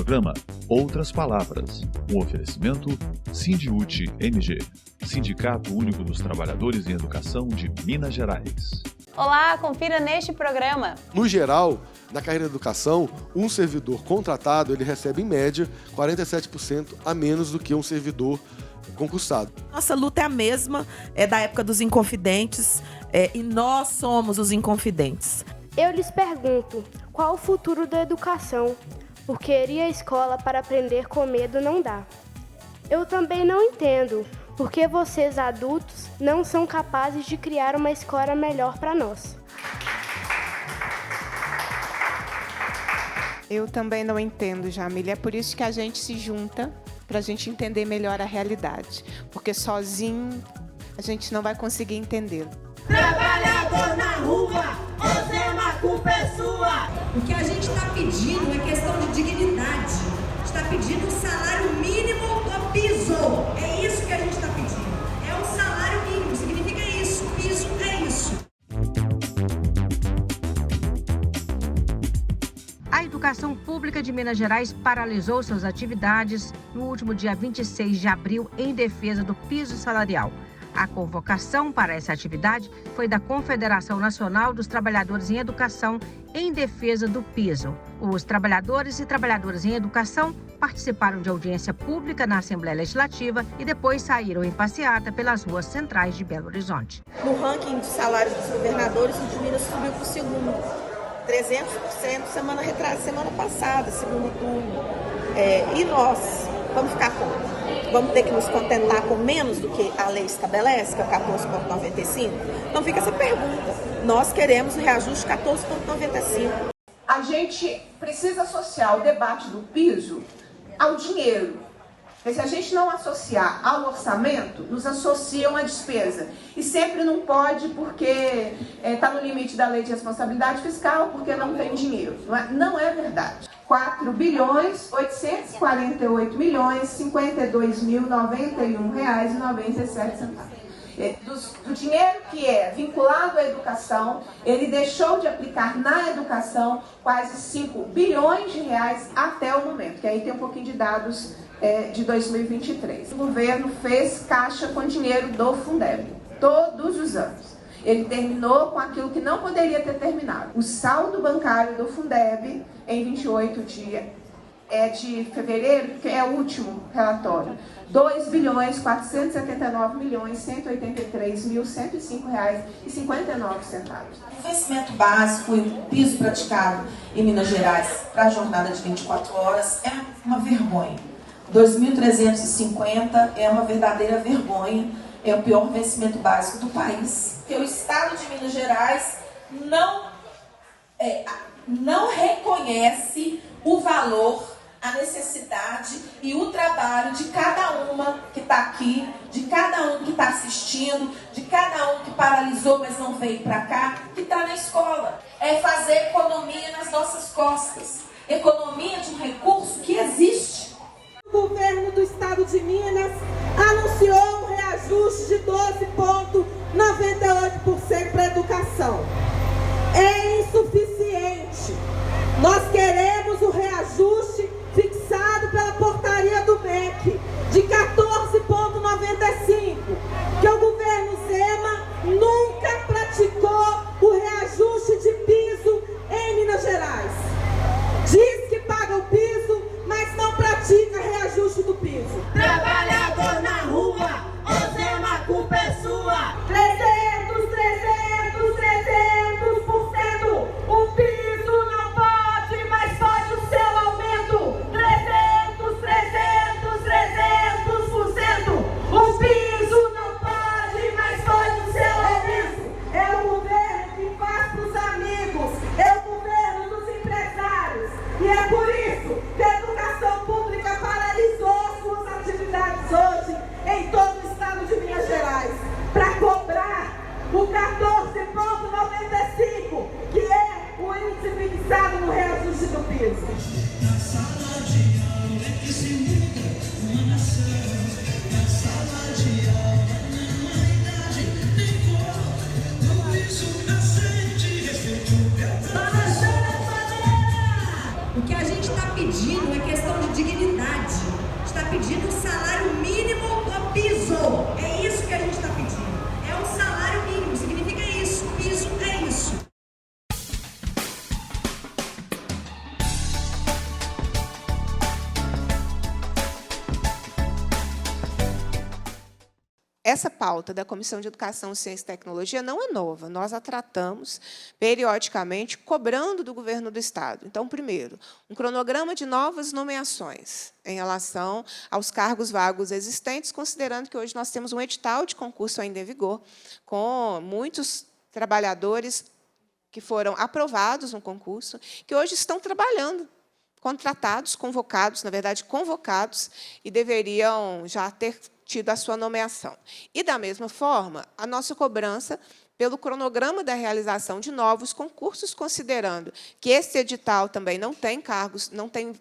programa Outras Palavras, um oferecimento Sindiúte MG, Sindicato Único dos Trabalhadores em Educação de Minas Gerais. Olá, confira neste programa. No geral, na carreira de educação, um servidor contratado ele recebe, em média, 47% a menos do que um servidor concursado. Nossa luta é a mesma, é da época dos inconfidentes, e nós somos os inconfidentes. Eu lhes pergunto, qual o futuro da educação? Porque ir à escola para aprender com medo não dá. Eu também não entendo porque vocês adultos não são capazes de criar uma escola melhor para nós. Eu também não entendo, Jamília. É por isso que a gente se junta, para a gente entender melhor a realidade. Porque sozinho a gente não vai conseguir entendê-lo. Trabalhador na rua, Osema, culpa é sua. O que a gente está pedindo é questão de dignidade. Está pedindo o salário mínimo do piso. É isso que a gente está pedindo. É o salário mínimo, significa isso. Piso é isso. A Educação Pública de Minas Gerais paralisou suas atividades no último dia 26 de abril em defesa do piso salarial. A convocação para essa atividade foi da Confederação Nacional dos Trabalhadores em Educação em defesa do piso. Os trabalhadores e trabalhadoras em educação participaram de audiência pública na Assembleia Legislativa e depois saíram em passeata pelas ruas centrais de Belo Horizonte. No ranking de salários dos governadores, o de Minas subiu para o segundo. 300% semana passada, segundo turno. E nós vamos ficar como? Vamos ter que nos contentar com menos do que a lei estabelece, que é o 14,95? Então fica essa pergunta. Nós queremos o reajuste 14,95. A gente precisa associar o debate do piso ao dinheiro. Porque se a gente não associar ao orçamento, nos associam à despesa. E sempre não pode porque está no limite da lei de responsabilidade fiscal, porque não tem dinheiro. Não é verdade. 4.848.052.091,97. Do dinheiro que é vinculado à educação, ele deixou de aplicar na educação quase 5 bilhões de reais até o momento, que aí tem um pouquinho de dados de 2023. O governo fez caixa com dinheiro do Fundeb, todos os anos. Ele terminou com aquilo que não poderia ter terminado. O saldo bancário do Fundeb, em 28 de fevereiro, que é o último relatório, R$ 2.479.183.105,59. O vencimento básico e o piso praticado em Minas Gerais para a jornada de 24 horas é uma vergonha. 2.350 é uma verdadeira vergonha, é o pior vencimento básico do país. Porque o Estado de Minas Gerais não reconhece o valor, a necessidade e o trabalho de cada uma que está aqui, de cada um que está assistindo, de cada um que paralisou, mas não veio para cá, que está na escola. É fazer economia nas nossas costas. Economia de um recurso que existe. O governo do Estado de Minas anunciou um reajuste de 12,98% para a educação. É insuficiente. Nós queremos o reajuste fixado pela portaria do MEC de 14,95%, que o governo Zema nunca praticou o reajuste de piso em Minas Gerais. Diz que paga o piso, mas não pratica reajuste do piso. Trabalhador na rua, Osema, culpa é sua. está pedindo o salário mínimo do piso. É isso que a gente está pedindo. É o salário mínimo, significa isso. Piso é isso. Essa pauta da Comissão de Educação, Ciência e Tecnologia não é nova. Nós a tratamos periodicamente, cobrando do governo do Estado. Então, primeiro, um cronograma de novas nomeações em relação aos cargos vagos existentes, considerando que hoje nós temos um edital de concurso ainda em vigor, com muitos trabalhadores que foram aprovados no concurso, que hoje estão trabalhando, contratados, convocados, na verdade, convocados, e deveriam já ter tido a sua nomeação. E, da mesma forma, a nossa cobrança pelo cronograma da realização de novos concursos, considerando que esse edital também não tem cargos, não tem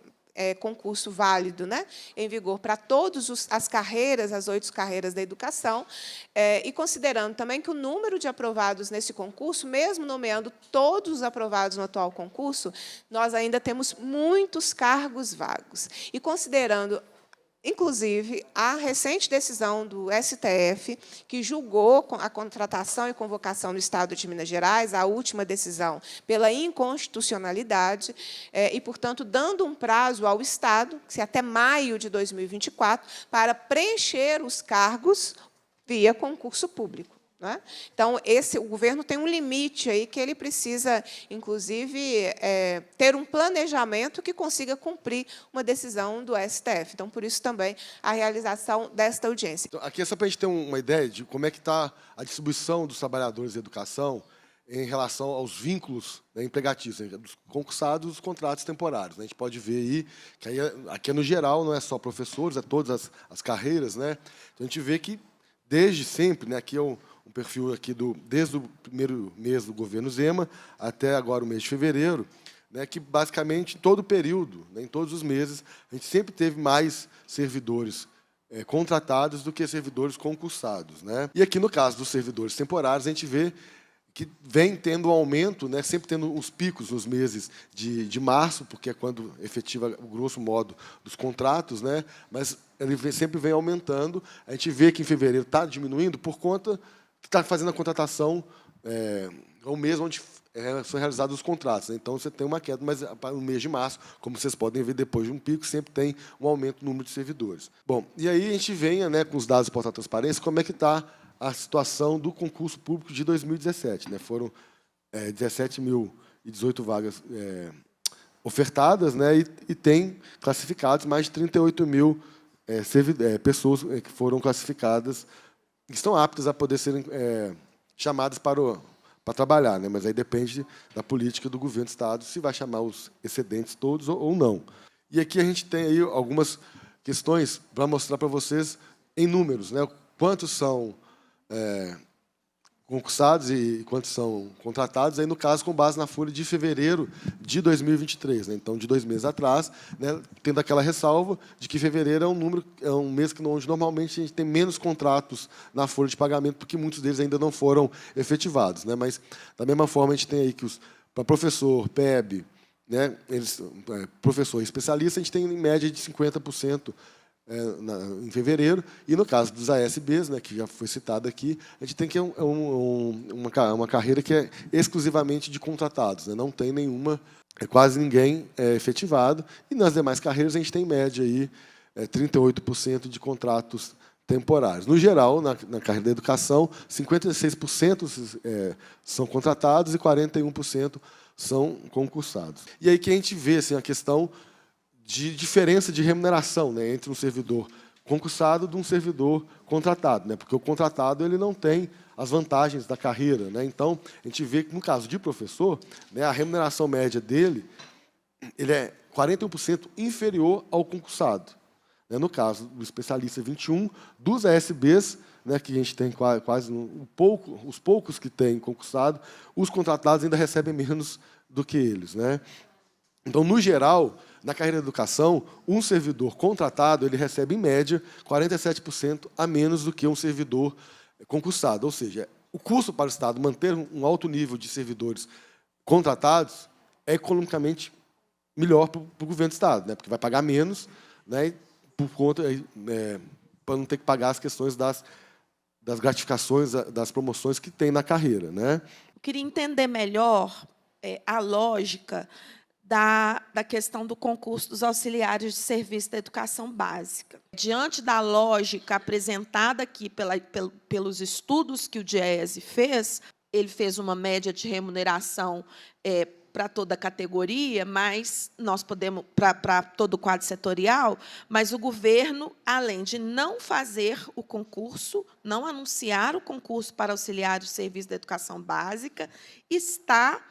concurso válido, né, em vigor para todas as carreiras, as 8 carreiras da educação, e considerando também que o número de aprovados nesse concurso, mesmo nomeando todos os aprovados no atual concurso, nós ainda temos muitos cargos vagos. E considerando, inclusive, a recente decisão do STF, que julgou a contratação e convocação no Estado de Minas Gerais, a última decisão, pela inconstitucionalidade, e, portanto, dando um prazo ao Estado, que até maio de 2024, para preencher os cargos via concurso público. Né? Então, o governo tem um limite aí que ele precisa, inclusive, ter um planejamento que consiga cumprir uma decisão do STF. Então, por isso também a realização desta audiência. Então, aqui é só para a gente ter uma ideia de como é que está a distribuição dos trabalhadores da educação em relação aos vínculos, né, empregatícios, dos concursados e dos contratos temporários. Né? A gente pode ver aí que aqui no geral não é só professores, é todas as carreiras. Né? Então, a gente vê que desde sempre, né, aqui é um perfil aqui desde o primeiro mês do governo Zema até agora o mês de fevereiro, né, que basicamente em todo o período, né, em todos os meses, a gente sempre teve mais servidores contratados do que servidores concursados. Né? E aqui no caso dos servidores temporários, a gente vê que vem tendo um aumento, né, sempre tendo os picos nos meses de março, porque é quando efetiva, o grosso modo, dos contratos, né, mas ele sempre vem aumentando. A gente vê que em fevereiro está diminuindo por conta que está fazendo a contratação ao mês onde são realizados os contratos. Né? Então, você tem uma queda, mas no mês de março, como vocês podem ver, depois de um pico, sempre tem um aumento no número de servidores. Bom, e aí a gente vem, né, com os dados do Portal Transparência, como é que está a situação do concurso público de 2017. Né? Foram 17.018 vagas ofertadas, né? E tem classificados mais de 38 mil pessoas que foram classificadas, que estão aptas a poder serem chamadas para trabalhar, né? Mas aí depende da política do governo do Estado se vai chamar os excedentes todos ou não. E aqui a gente tem aí algumas questões para mostrar para vocês em números, né? Quantos são concursados e quantos são contratados, aí no caso com base na folha de fevereiro de 2023, né? Então de 2 meses atrás, né? Tendo aquela ressalva de que fevereiro é um mês onde normalmente a gente tem menos contratos na folha de pagamento, porque muitos deles ainda não foram efetivados, né? Mas da mesma forma a gente tem aí que para professor, PEB, né? Professor e especialista, a gente tem em média de 50%. Em fevereiro, e no caso dos ASBs, né, que já foi citado aqui, a gente tem que uma carreira que é exclusivamente de contratados, né, não tem nenhuma, quase ninguém efetivado, e nas demais carreiras a gente tem em média aí, 38% de contratos temporários. No geral, na carreira da educação, 56% são contratados e 41% são concursados. E aí que a gente vê assim, a questão de diferença de remuneração, né, entre um servidor concursado e um servidor contratado, né, porque o contratado ele não tem as vantagens da carreira. Né, então, a gente vê que, no caso de professor, né, a remuneração média dele ele é 41% inferior ao concursado. Né, no caso do especialista, 21%, dos ASBs, né, que a gente tem quase os poucos que tem concursado, os contratados ainda recebem menos do que eles. Né. Então, no geral, na carreira da educação, um servidor contratado ele recebe, em média, 47% a menos do que um servidor concursado. Ou seja, o custo para o Estado manter um alto nível de servidores contratados é economicamente melhor para o governo do Estado, né? Porque vai pagar menos, né? por conta, para não ter que pagar as questões das gratificações, das promoções que tem na carreira, né? Eu queria entender melhor a lógica da questão do concurso dos auxiliares de serviço da educação básica. Diante da lógica apresentada aqui pelos estudos que o DIEESE fez, ele fez uma média de remuneração para toda a categoria, mas nós podemos para todo o quadro setorial, mas o governo, além de não fazer o concurso, não anunciar o concurso para auxiliares de serviço da educação básica, está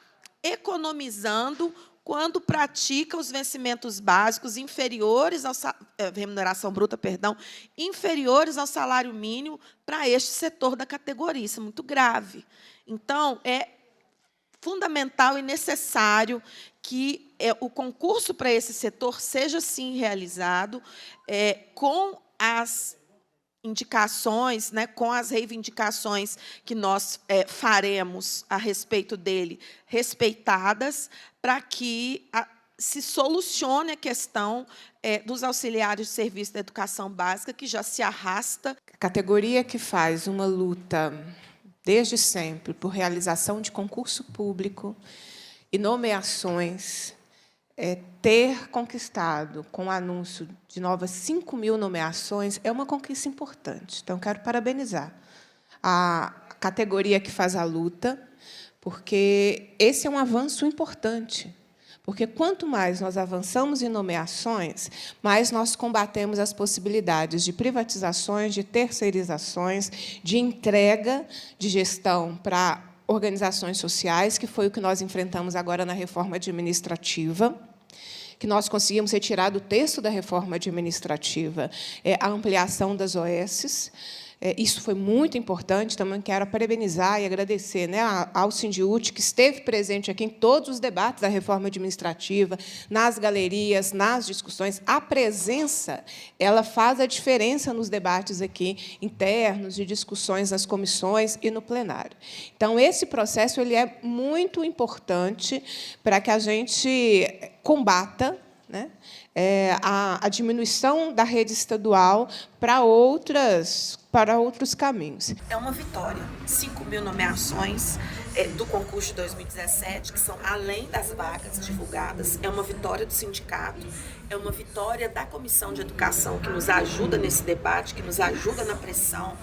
economizando quando pratica os vencimentos básicos inferiores ao remuneração bruta, inferiores ao salário mínimo para este setor da categoria. Isso é muito grave. Então, é fundamental e necessário que o concurso para esse setor seja, sim, realizado com as indicações, com as reivindicações que nós faremos a respeito dele, respeitadas, para que se solucione a questão dos auxiliares de serviço da educação básica, que já se arrasta. A categoria que faz uma luta desde sempre por realização de concurso público e nomeações, ter conquistado, com o anúncio de novas 5.000 nomeações, é uma conquista importante. Então, quero parabenizar a categoria que faz a luta, porque esse é um avanço importante. Porque, quanto mais nós avançamos em nomeações, mais nós combatemos as possibilidades de privatizações, de terceirizações, de entrega de gestão para organizações sociais, que foi o que nós enfrentamos agora na reforma administrativa, que nós conseguimos retirar do texto da reforma administrativa a ampliação das OSs. Isso foi muito importante. Também quero parabenizar e agradecer ao Sindiúti, que esteve presente aqui em todos os debates da reforma administrativa, nas galerias, nas discussões. A presença ela faz a diferença nos debates aqui internos, de discussões nas comissões e no plenário. Então, esse processo ele é muito importante para que a gente combata a diminuição da rede estadual para outros caminhos. É uma vitória. 5.000 nomeações do concurso de 2017, que são além das vagas divulgadas, é uma vitória do sindicato, é uma vitória da Comissão de Educação, que nos ajuda nesse debate, que nos ajuda na pressão,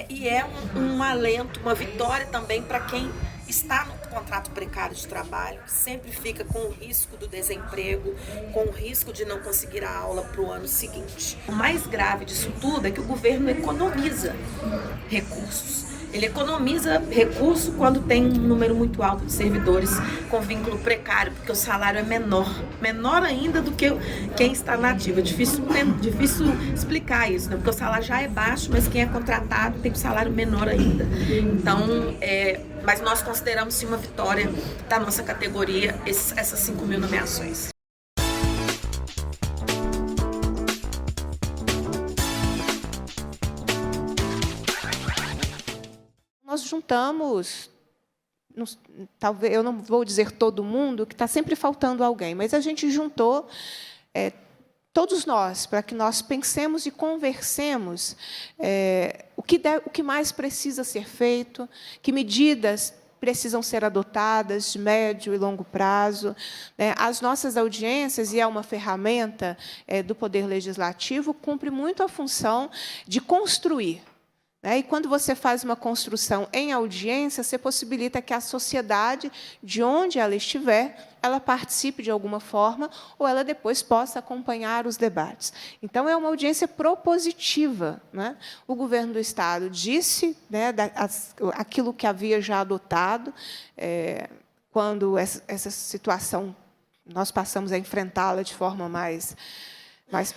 e é um alento, uma vitória também para quem está no contrato precário de trabalho, que sempre fica com o risco do desemprego, com o risco de não conseguir a aula para o ano seguinte. O mais grave disso tudo é que o governo economiza recursos. Ele economiza recurso quando tem um número muito alto de servidores com vínculo precário, porque o salário é menor ainda do que quem está na ativa. É difícil explicar isso, porque o salário já é baixo, mas quem é contratado tem um salário menor ainda. Então, mas nós consideramos sim uma vitória da nossa categoria essas 5.000 nomeações. Nós juntamos, talvez eu não vou dizer todo mundo, que está sempre faltando alguém, mas a gente juntou todos nós, para que nós pensemos e conversemos o que mais precisa ser feito, que medidas precisam ser adotadas de médio e longo prazo. As nossas audiências, e é uma ferramenta do Poder Legislativo, cumpre muito a função de construir. E, quando você faz uma construção em audiência, você possibilita que a sociedade, de onde ela estiver, ela participe de alguma forma, ou ela depois possa acompanhar os debates. Então, é uma audiência propositiva. O governo do Estado disse aquilo que havia já adotado, quando essa situação, nós passamos a enfrentá-la de forma mais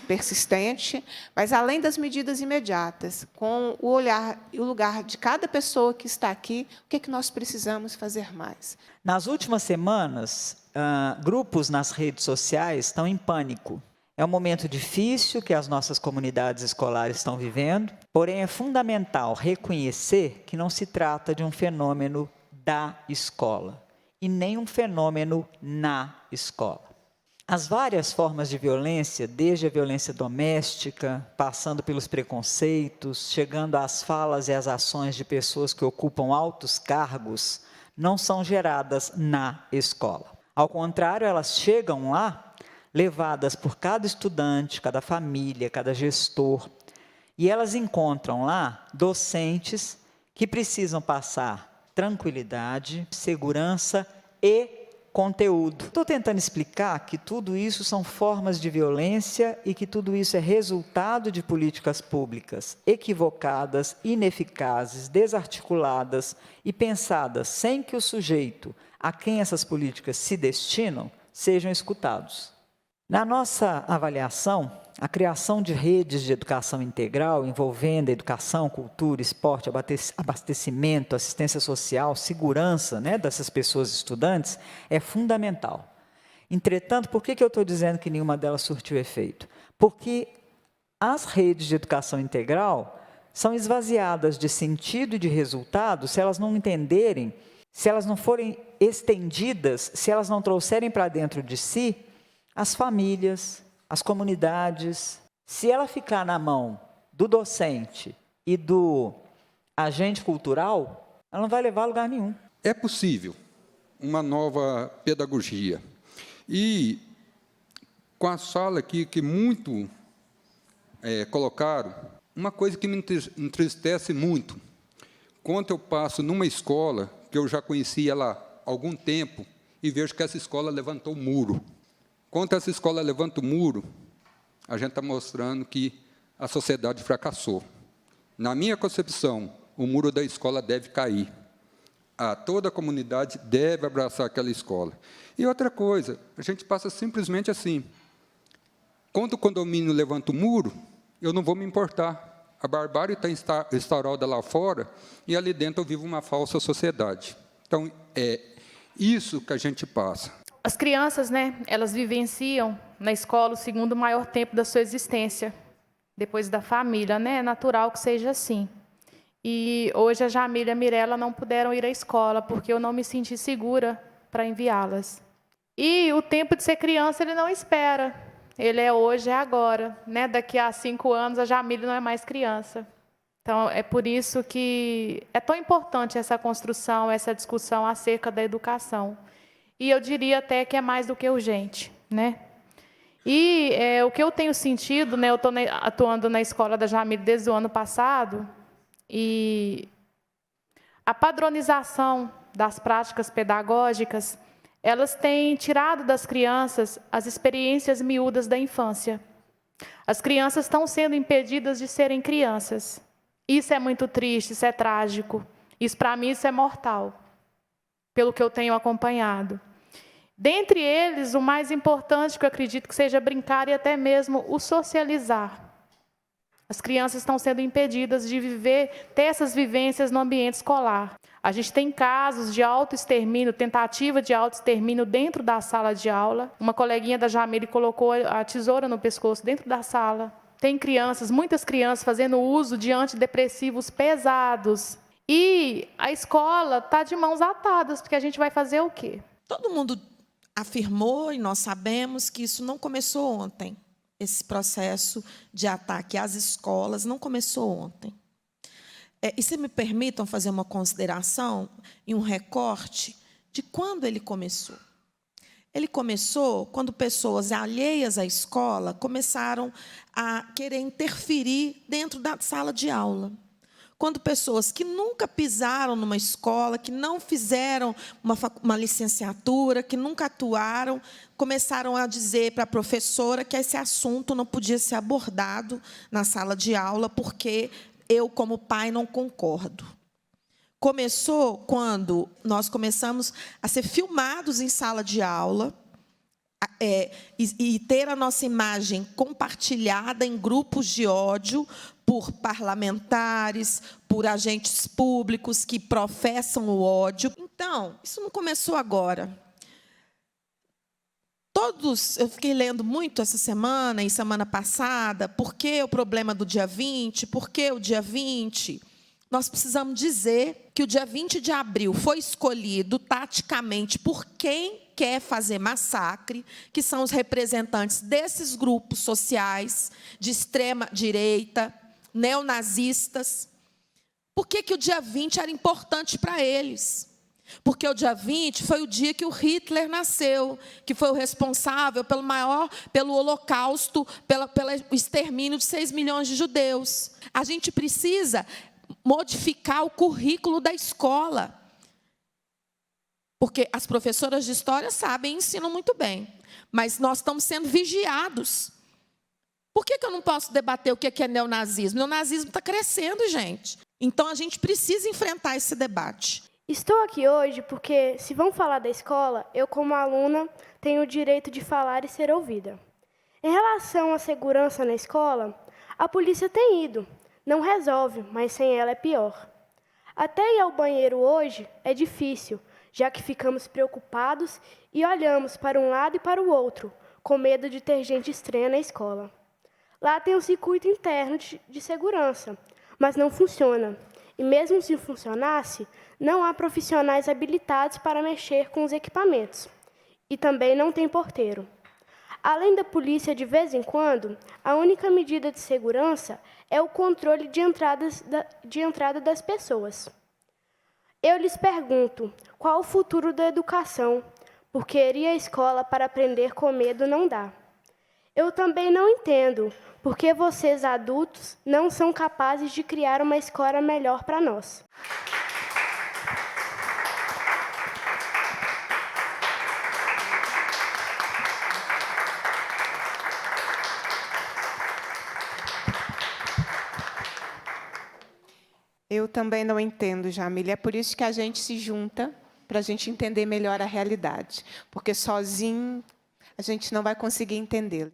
persistente, mas, além das medidas imediatas, com o olhar e o lugar de cada pessoa que está aqui, o que nós precisamos fazer mais? Nas últimas semanas, grupos nas redes sociais estão em pânico. É um momento difícil que as nossas comunidades escolares estão vivendo, porém é fundamental reconhecer que não se trata de um fenômeno da escola, e nem um fenômeno na escola. As várias formas de violência, desde a violência doméstica, passando pelos preconceitos, chegando às falas e às ações de pessoas que ocupam altos cargos, não são geradas na escola. Ao contrário, elas chegam lá, levadas por cada estudante, cada família, cada gestor, e elas encontram lá docentes que precisam passar tranquilidade, segurança e conteúdo. Estou tentando explicar que tudo isso são formas de violência e que tudo isso é resultado de políticas públicas equivocadas, ineficazes, desarticuladas e pensadas sem que o sujeito a quem essas políticas se destinam sejam escutados. Na nossa avaliação, a criação de redes de educação integral, envolvendo educação, cultura, esporte, abastecimento, assistência social, segurança, dessas pessoas estudantes, é fundamental. Entretanto, por que eu estou dizendo que nenhuma delas surtiu efeito? Porque as redes de educação integral são esvaziadas de sentido e de resultado se elas não entenderem, se elas não forem estendidas, se elas não trouxerem para dentro de si as famílias, as comunidades. Se ela ficar na mão do docente e do agente cultural, ela não vai levar a lugar nenhum. É possível uma nova pedagogia. E com a sala aqui, que muito colocaram, uma coisa que me entristece muito, quando eu passo numa escola, que eu já conhecia lá há algum tempo, e vejo que essa escola levantou o muro. Quando essa escola levanta o muro, a gente está mostrando que a sociedade fracassou. Na minha concepção, o muro da escola deve cair. Toda a comunidade deve abraçar aquela escola. E outra coisa, a gente passa simplesmente assim. Quando o condomínio levanta o muro, eu não vou me importar. A barbárie está instaurada lá fora e ali dentro eu vivo uma falsa sociedade. Então, é isso que a gente passa. As crianças, elas vivenciam na escola o segundo maior tempo da sua existência, depois da família, É natural que seja assim. E hoje a Jamília e a Mirella não puderam ir à escola, porque eu não me senti segura para enviá-las. E o tempo de ser criança, ele não espera. Ele é hoje, é agora. Daqui a 5 anos, a Jamília não é mais criança. Então, é por isso que é tão importante essa construção, essa discussão acerca da educação. E eu diria até que é mais do que urgente, E o que eu tenho sentido, eu estou atuando na escola da Jamília desde o ano passado, e a padronização das práticas pedagógicas, elas têm tirado das crianças as experiências miúdas da infância. As crianças estão sendo impedidas de serem crianças. Isso é muito triste, isso é trágico. Isso, para mim, isso é mortal, pelo que eu tenho acompanhado. Dentre eles, o mais importante, que eu acredito que seja brincar e até mesmo o socializar. As crianças estão sendo impedidas de ter essas vivências no ambiente escolar. A gente tem casos de autoextermínio, tentativa de autoextermínio dentro da sala de aula. Uma coleguinha da Jamília colocou a tesoura no pescoço dentro da sala. Tem crianças, muitas crianças, fazendo uso de antidepressivos pesados. E a escola está de mãos atadas, porque a gente vai fazer o quê? Todo mundo afirmou, e nós sabemos, que isso não começou ontem. Esse processo de ataque às escolas não começou ontem. E se me permitam fazer uma consideração e um recorte de quando ele começou. Ele começou quando pessoas alheias à escola começaram a querer interferir dentro da sala de aula. Quando pessoas que nunca pisaram numa escola, que não fizeram uma licenciatura, que nunca atuaram, começaram a dizer para a professora que esse assunto não podia ser abordado na sala de aula, porque eu, como pai, não concordo. Começou quando nós começamos a ser filmados em sala de aula, e ter a nossa imagem compartilhada em grupos de ódio por parlamentares, por agentes públicos que professam o ódio. Então, isso não começou agora. Eu fiquei lendo muito essa semana e semana passada, por que o problema do dia 20, por que o dia 20? nós precisamos dizer que o dia 20 de abril foi escolhido taticamente por quem quer fazer massacre, que são os representantes desses grupos sociais de extrema direita, neonazistas. Por que o dia 20 era importante para eles? Porque o dia 20 foi o dia que o Hitler nasceu, que foi o responsável pelo Holocausto, pelo extermínio de 6 milhões de judeus. A gente precisa modificar o currículo da escola. Porque as professoras de história sabem e ensinam muito bem. Mas nós estamos sendo vigiados. Por que eu não posso debater o que é neonazismo? O neonazismo está crescendo, gente. Então, a gente precisa enfrentar esse debate. Estou aqui hoje porque, se vão falar da escola, eu, como aluna, tenho o direito de falar e ser ouvida. Em relação à segurança na escola, a polícia tem ido. Não resolve, mas sem ela é pior. Até ir ao banheiro hoje é difícil, já que ficamos preocupados e olhamos para um lado e para o outro, com medo de ter gente estranha na escola. Lá tem um circuito interno de segurança, mas não funciona. E mesmo se funcionasse, não há profissionais habilitados para mexer com os equipamentos. E também não tem porteiro. Além da polícia, de vez em quando, a única medida de segurança é o controle de entrada das pessoas. Eu lhes pergunto, qual o futuro da educação? Porque ir à escola para aprender com medo não dá. Eu também não entendo porque vocês, adultos, não são capazes de criar uma escola melhor para nós. Eu também não entendo, Jamília. É por isso que a gente se junta, para a gente entender melhor a realidade. Porque sozinho a gente não vai conseguir entendê-la.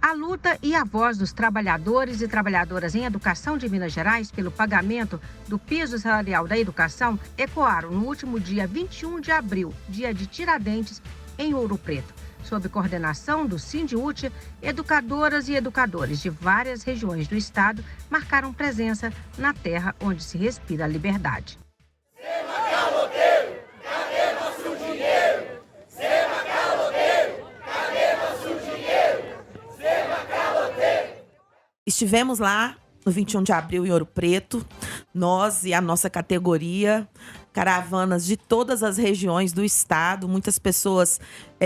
A luta e a voz dos trabalhadores e trabalhadoras em educação de Minas Gerais pelo pagamento do piso salarial da educação ecoaram no último dia 21 de abril, dia de Tiradentes, em Ouro Preto. Sob coordenação do Sindiúti, educadoras e educadores de várias regiões do estado marcaram presença na terra onde se respira a liberdade. Estivemos lá no 21 de abril em Ouro Preto, nós e a nossa categoria, caravanas de todas as regiões do estado. Muitas pessoas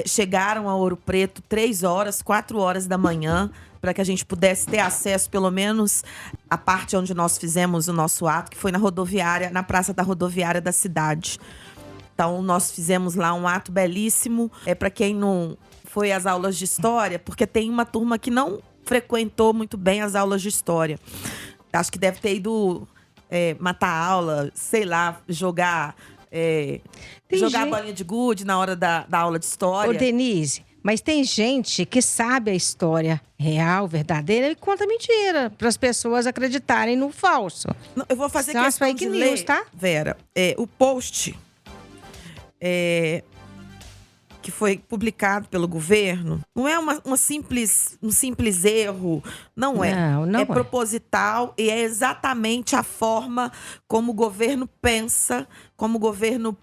chegaram a Ouro Preto 3 horas, 4 horas da manhã, para que a gente pudesse ter acesso, pelo menos, à parte onde nós fizemos o nosso ato, que foi na rodoviária, na Praça da Rodoviária da cidade. Então, nós fizemos lá um ato belíssimo. Para quem não foi às aulas de história, porque tem uma turma que não frequentou muito bem as aulas de história. Acho que deve ter ido matar aula, sei lá, jogar bolinha de gude na hora da aula de história. Ô, Denise, mas tem gente que sabe a história real, verdadeira, e conta mentira, para as pessoas acreditarem no falso. Não, eu vou fazer São questão as fake de news, ler, tá? Vera, o post que foi publicado pelo governo, não é um simples erro, não é. Não é proposital e é exatamente a forma como o governo pensa, como o governo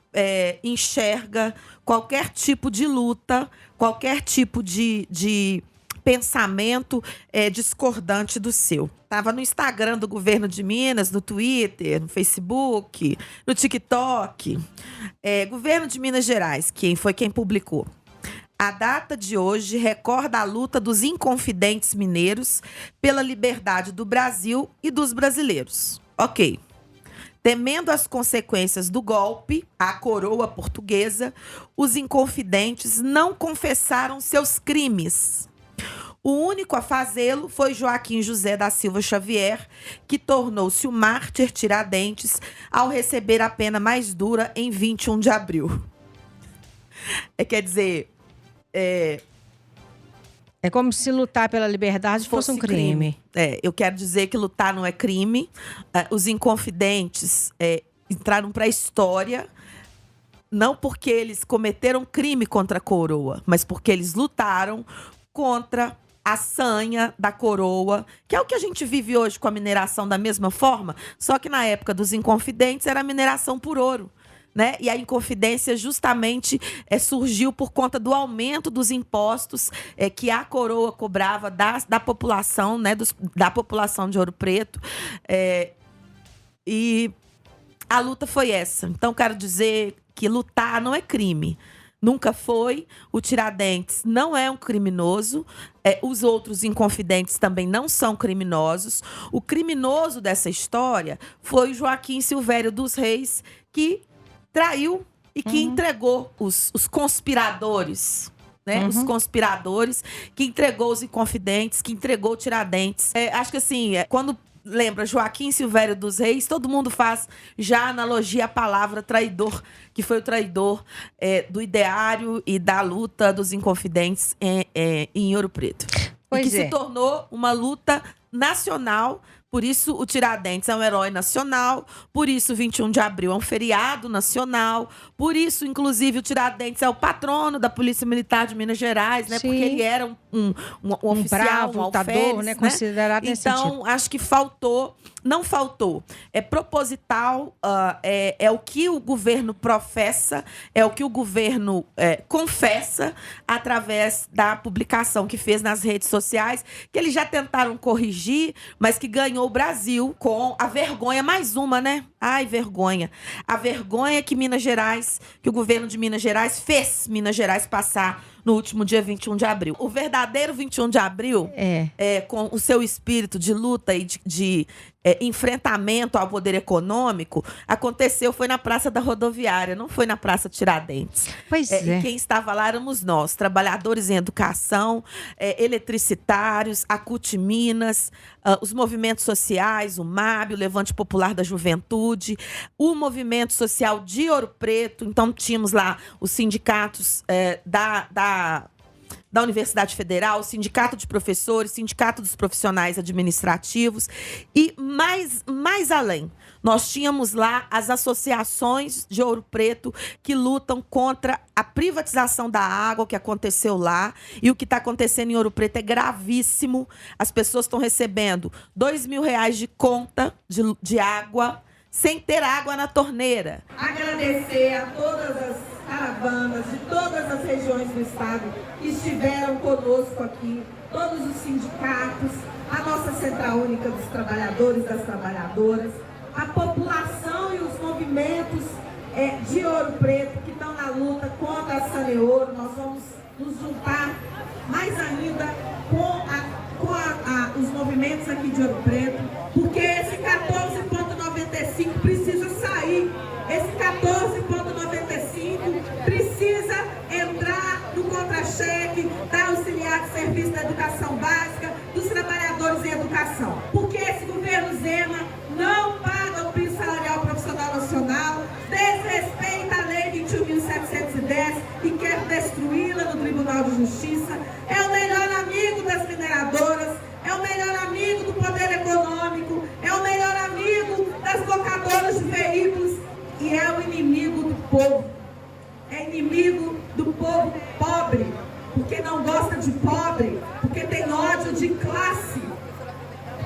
enxerga qualquer tipo de luta, qualquer tipo de pensamento discordante do seu. Estava no Instagram do governo de Minas, no Twitter, no Facebook, no TikTok. Governo de Minas Gerais, foi quem publicou. A data de hoje recorda a luta dos inconfidentes mineiros pela liberdade do Brasil e dos brasileiros. Ok. Temendo as consequências do golpe à coroa portuguesa, os inconfidentes não confessaram seus crimes. O único a fazê-lo foi Joaquim José da Silva Xavier, que tornou-se o mártir Tiradentes ao receber a pena mais dura em 21 de abril. Quer dizer... É como se lutar pela liberdade fosse um crime. Eu quero dizer que lutar não é crime. Os inconfidentes entraram para a história não porque eles cometeram crime contra a coroa, mas porque eles lutaram contra a sanha da coroa, que é o que a gente vive hoje com a mineração da mesma forma, só que na época dos Inconfidentes era mineração por ouro. Né? E a Inconfidência justamente surgiu por conta do aumento dos impostos que a coroa cobrava da população, né? Da população de Ouro Preto. E a luta foi essa. Então, quero dizer que lutar não é crime. Nunca foi. O Tiradentes não é um criminoso. Os outros Inconfidentes também não são criminosos. O criminoso dessa história foi Joaquim Silvério dos Reis, que traiu e que entregou os conspiradores. Né? Os conspiradores, que entregou os Inconfidentes, que entregou o Tiradentes. Acho que assim, quando lembra Joaquim Silvério dos Reis, todo mundo faz já analogia à palavra traidor, que foi o traidor do ideário e da luta dos Inconfidentes em Ouro Preto. E que se tornou uma luta nacional. Por isso, o Tiradentes é um herói nacional, por isso, o 21 de abril é um feriado nacional, por isso, inclusive, o Tiradentes é o patrono da Polícia Militar de Minas Gerais, né? Porque ele era um oficial, bravo, um alferes, né? Considerado nesse então, sentido. Acho que não faltou. É proposital, é o que o governo professa, é o que o governo confessa através da publicação que fez nas redes sociais, que eles já tentaram corrigir, mas que ganhou o Brasil com a vergonha, mais uma, né? Ai, vergonha. A vergonha que o governo de Minas Gerais fez Minas Gerais passar no último dia 21 de abril. O verdadeiro 21 de abril, com o seu espírito de luta e de enfrentamento ao poder econômico, foi na Praça da Rodoviária, não foi na Praça Tiradentes. E quem estava lá éramos nós, trabalhadores em educação, eletricitários, a CUT Minas, os movimentos sociais, o MAB, o Levante Popular da Juventude, o movimento social de Ouro Preto. Então, tínhamos lá os sindicatos da Universidade Federal, o Sindicato de Professores, Sindicato dos Profissionais Administrativos e mais além. Nós tínhamos lá as associações de Ouro Preto que lutam contra a privatização da água que aconteceu lá, e o que está acontecendo em Ouro Preto é gravíssimo. As pessoas estão recebendo R$2.000 de conta de água sem ter água na torneira. Agradecer a todas as caravanas de todas as regiões do estado que estiveram conosco aqui, todos os sindicatos, a nossa Central Única dos Trabalhadores e das Trabalhadoras, a população e os movimentos de Ouro Preto que estão na luta contra a Saneouro. Nós vamos nos juntar mais ainda com os movimentos aqui de Ouro Preto, porque esse 14,95 precisa sair. Esse 14,95 precisa entrar no contra-cheque da auxiliar de serviço da educação básica, dos trabalhadores em educação. Porque esse governo Zema não paga o piso salarial profissional nacional, desrespeita a lei 21.710 e quer destruí-la no Tribunal de Justiça. É o melhor amigo das mineradoras, é o melhor amigo do poder econômico, é o melhor amigo das locadoras de veículos e é o inimigo do povo. É inimigo do povo pobre, porque não gosta de pobre, porque tem ódio de classe.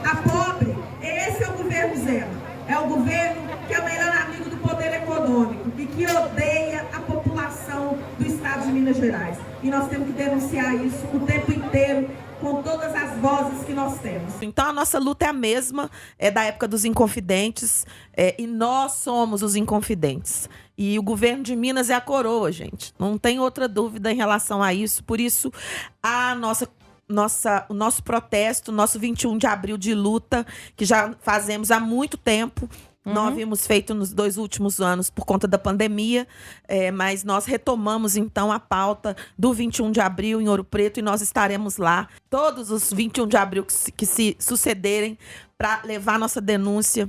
A pobre, esse é o governo Zema. É o governo que é o melhor amigo do poder econômico e que odeia a população do estado de Minas Gerais. E nós temos que denunciar isso o tempo inteiro, com todas as vozes que nós temos. Então, a nossa luta é a mesma, da época dos Inconfidentes, e nós somos os Inconfidentes. E o governo de Minas é a coroa, gente. Não tem outra dúvida em relação a isso. Por isso, o nosso protesto, o nosso 21 de abril de luta, que já fazemos há muito tempo. Nós havíamos feito nos 2 últimos anos por conta da pandemia, mas nós retomamos, então, a pauta do 21 de abril em Ouro Preto e nós estaremos lá todos os 21 de abril que se sucederem para levar nossa denúncia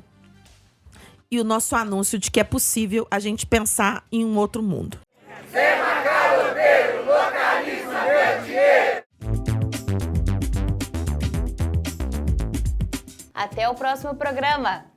e o nosso anúncio de que é possível a gente pensar em um outro mundo. Zema Caroteiro, localiza meu dinheiro! Até o próximo programa!